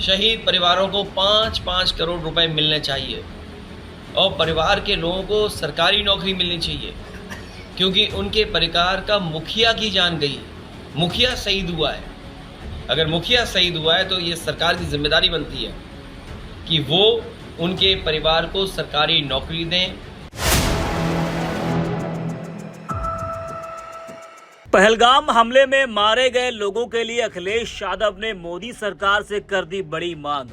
शहीद परिवारों को 5-5 करोड़ रुपए मिलने चाहिए और परिवार के लोगों को सरकारी नौकरी मिलनी चाहिए, क्योंकि उनके परिवार का मुखिया की जान गई है, मुखिया शहीद हुआ है। अगर मुखिया शहीद हुआ है तो ये सरकार की जिम्मेदारी बनती है कि वो उनके परिवार को सरकारी नौकरी दें। पहलगाम हमले में मारे गए लोगों के लिए अखिलेश यादव ने मोदी सरकार से कर दी बड़ी मांग।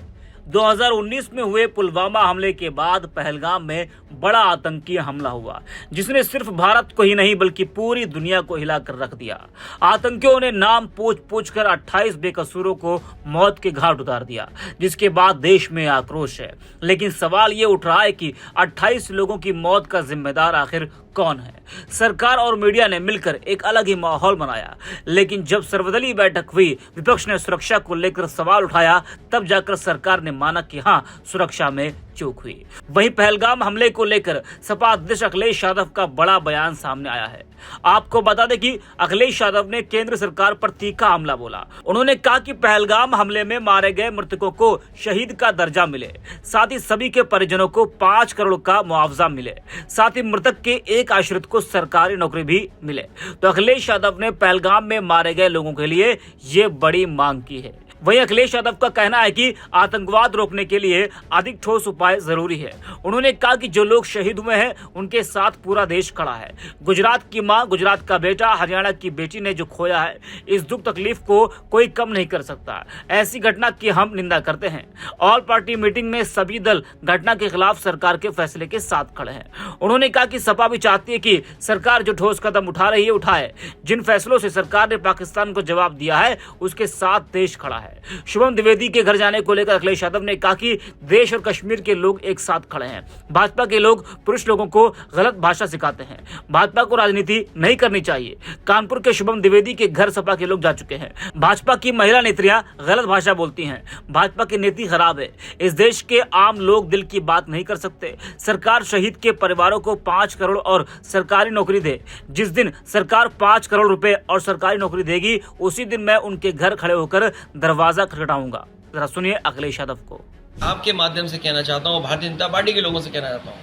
2019 में हुए पुलवामा हमले के बाद पहलगाम में बड़ा आतंकी हमला हुआ, जिसने सिर्फ भारत को ही नहीं बल्कि पूरी दुनिया को हिलाकर रख दिया। आतंकियों ने नाम पूछ कर 28 बेकसूरों को मौत के घाट उतार दिया, जिसके बाद देश में आक्रोश है। लेकिन सवाल ये उठ रहा है कि 28 लोगों की मौत का जिम्मेदार आखिर कौन है? सरकार और मीडिया ने मिलकर एक अलग ही माहौल बनाया, लेकिन जब सर्वदलीय बैठक हुई, विपक्ष ने सुरक्षा को लेकर सवाल उठाया, तब जाकर सरकार ने माना कि हाँ, सुरक्षा में चूक हुई। वहीं पहलगाम हमले को लेकर सपा अध्यक्ष अखिलेश यादव का बड़ा बयान सामने आया है। आपको बता दें कि अखिलेश यादव ने केंद्र सरकार पर तीखा हमला बोला। उन्होंने कहा कि पहलगाम हमले में मारे गए मृतकों को शहीद का दर्जा मिले, साथ ही सभी के परिजनों को 5 करोड़ का मुआवजा मिले, साथ ही मृतक के एक आश्रित को सरकारी नौकरी भी मिले। तो अखिलेश यादव ने पहलगाम में मारे गए लोगों के लिए ये बड़ी मांग की है। वहीं अखिलेश यादव का कहना है कि आतंकवाद रोकने के लिए अधिक ठोस उपाय जरूरी है। उन्होंने कहा कि जो लोग शहीद हुए हैं उनके साथ पूरा देश खड़ा है। गुजरात की मां, गुजरात का बेटा, हरियाणा की बेटी ने जो खोया है, इस दुख तकलीफ को कोई कम नहीं कर सकता। ऐसी घटना की हम निंदा करते हैं। ऑल पार्टी मीटिंग में सभी दल घटना के खिलाफ सरकार के फैसले के साथ खड़े हैं। उन्होंने कहा कि सपा भी चाहती है कि सरकार जो ठोस कदम उठा रही है उठाए। जिन फैसलों से सरकार ने पाकिस्तान को जवाब दिया है उसके साथ देश खड़ा है। शुभम द्विवेदी के घर जाने को लेकर अखिलेश यादव ने कहा कि देश और कश्मीर के लोग एक साथ खड़े हैं। भाजपा के लोग पुरुष लोगों को गलत भाषा सिखाते हैं। भाजपा को राजनीति नहीं करनी चाहिए। कानपुर के शुभम द्विवेदी के घर सपा के लोग जा चुके हैं। भाजपा की महिला नेत्रियां गलत भाषा बोलती हैं। भाजपा की नीति खराब है। इस देश के आम लोग दिल की बात नहीं कर सकते। सरकार शहीद के परिवारों को 5 करोड़ और सरकारी नौकरी दे। जिस दिन सरकार 5 करोड़ रुपए और सरकारी नौकरी देगी, उसी दिन मैं उनके घर खड़े होकर दरवाजा खटखटाऊंगा। जरा सुनिए अखिलेश यादव को। आपके माध्यम से कहना चाहता हूँ, भारतीय जनता पार्टी के लोगों से कहना चाहता हूँ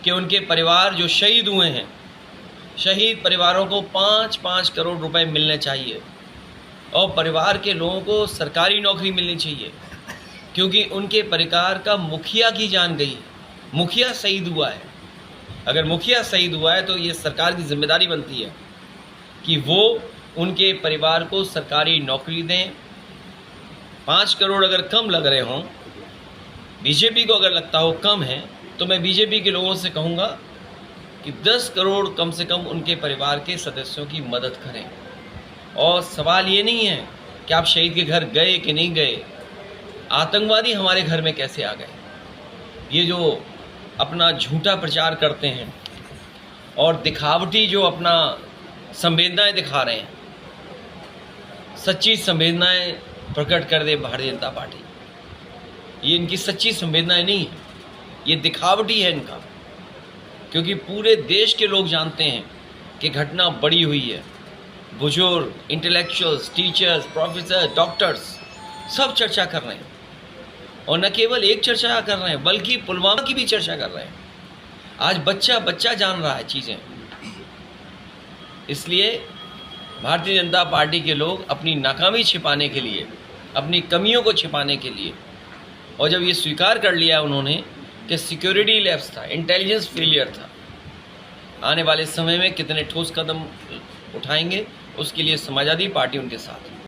कि उनके परिवार जो शहीद हुए हैं, शहीद परिवारों को 5-5 करोड़ रुपए मिलने चाहिए और परिवार के लोगों को सरकारी नौकरी मिलनी चाहिए, क्योंकि उनके परिवार का मुखिया की जान गई है, मुखिया शहीद हुआ है। अगर मुखिया शहीद हुआ है तो ये सरकार की जिम्मेदारी बनती है कि वो उनके परिवार को सरकारी नौकरी दें। 5 करोड़ अगर कम लग रहे हों, बीजेपी को अगर लगता हो कम है, तो मैं बीजेपी के लोगों से कहूँगा कि 10 करोड़ कम से कम उनके परिवार के सदस्यों की मदद करें। और सवाल ये नहीं है कि आप शहीद के घर गए कि नहीं गए, आतंकवादी हमारे घर में कैसे आ गए। ये जो अपना झूठा प्रचार करते हैं और दिखावटी जो अपना संवेदनाएं दिखा रहे हैं, सच्ची संवेदनाएं प्रकट कर दे भारतीय जनता पार्टी। ये इनकी सच्ची संवेदनाएं नहीं है, ये दिखावटी है इनका, क्योंकि पूरे देश के लोग जानते हैं कि घटना बड़ी हुई है। बुजुर्ग, इंटेलेक्चुअल्स, टीचर्स, प्रोफेसर, डॉक्टर्स सब चर्चा कर रहे हैं, और न केवल एक चर्चा कर रहे हैं बल्कि पुलवामा की भी चर्चा कर रहे हैं। आज बच्चा बच्चा जान रहा है चीज़ें। इसलिए भारतीय जनता पार्टी के लोग अपनी नाकामी छिपाने के लिए, अपनी कमियों को छिपाने के लिए, और जब ये स्वीकार कर लिया उन्होंने कि सिक्योरिटी लैप्स था, इंटेलिजेंस फेलियर था, आने वाले समय में कितने ठोस कदम उठाएंगे उसके लिए समाजवादी पार्टी उनके साथ है।